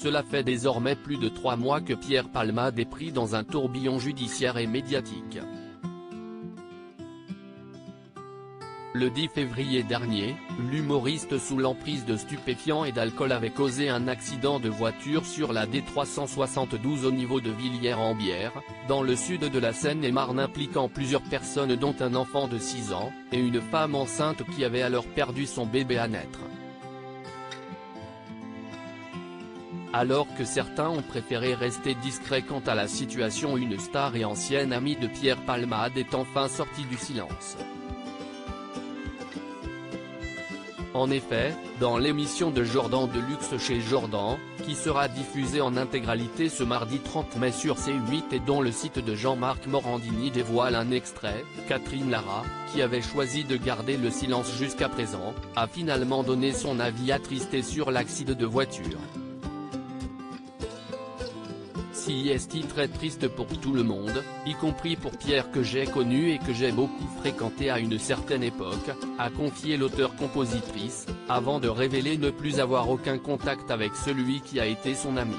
Cela fait désormais plus de 3 mois que Pierre Palmade est pris dans un tourbillon judiciaire et médiatique. Le 10 février dernier, l'humoriste sous l'emprise de stupéfiants et d'alcool avait causé un accident de voiture sur la D372 au niveau de Villiers-en-Bière, dans le sud de la Seine-et-Marne, impliquant plusieurs personnes dont un enfant de 6 ans, et une femme enceinte qui avait alors perdu son bébé à naître. Alors que certains ont préféré rester discrets quant à la situation, une star et ancienne amie de Pierre Palmade est enfin sortie du silence. En effet, dans l'émission de Jordan de Luxe chez Jordan, qui sera diffusée en intégralité ce mardi 30 mai sur C8 et dont le site de Jean-Marc Morandini dévoile un extrait, Catherine Lara, qui avait choisi de garder le silence jusqu'à présent, a finalement donné son avis attristé sur l'accident de voiture. Si est très triste pour tout le monde, y compris pour Pierre que j'ai connu et que j'ai beaucoup fréquenté à une certaine époque, a confié l'auteure-compositrice, avant de révéler ne plus avoir aucun contact avec celui qui a été son ami.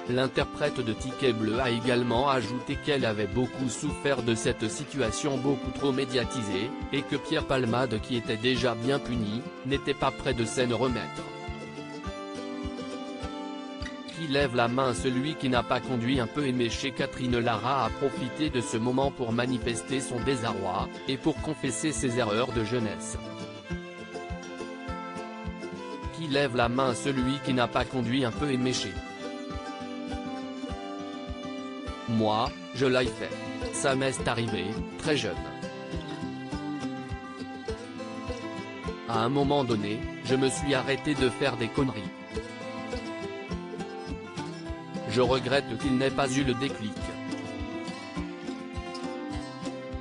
L'interprète de Ticket Bleu a également ajouté qu'elle avait beaucoup souffert de cette situation beaucoup trop médiatisée, et que Pierre Palmade, qui était déjà bien puni, n'était pas près de s'en remettre. Qui lève la main, celui qui n'a pas conduit un peu éméché. Catherine Lara a profité de ce moment pour manifester son désarroi, et pour confesser ses erreurs de jeunesse. Qui lève la main, celui qui n'a pas conduit un peu éméché. Moi, je l'ai fait. Ça m'est arrivé, très jeune. À un moment donné, je me suis arrêté de faire des conneries. Je regrette qu'il n'ait pas eu le déclic.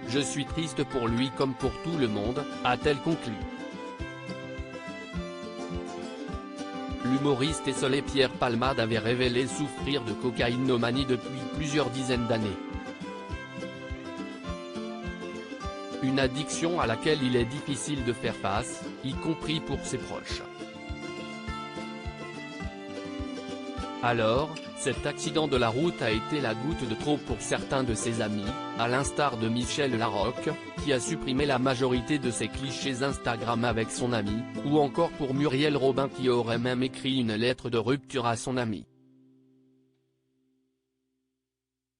Je suis triste pour lui comme pour tout le monde, a-t-elle conclu. L'humoriste esseulé Pierre Palmade avait révélé souffrir de cocaïnomanie depuis plusieurs dizaines d'années. Une addiction à laquelle il est difficile de faire face, y compris pour ses proches. Alors, cet accident de la route a été la goutte de trop pour certains de ses amis, à l'instar de Michel Larocque, qui a supprimé la majorité de ses clichés Instagram avec son ami, ou encore pour Muriel Robin qui aurait même écrit une lettre de rupture à son ami.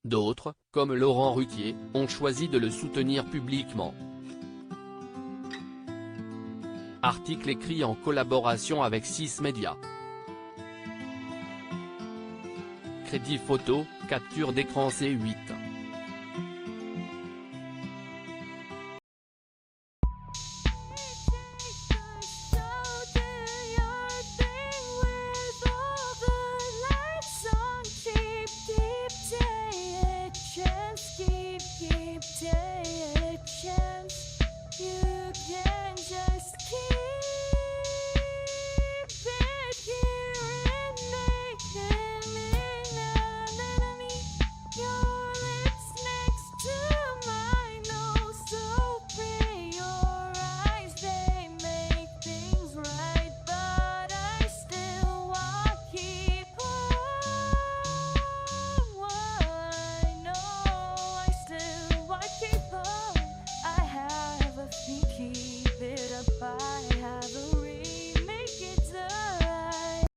D'autres, comme Laurent Ruquier, ont choisi de le soutenir publiquement. Article écrit en collaboration avec 6 médias. Crédit photo, capture d'écran C8.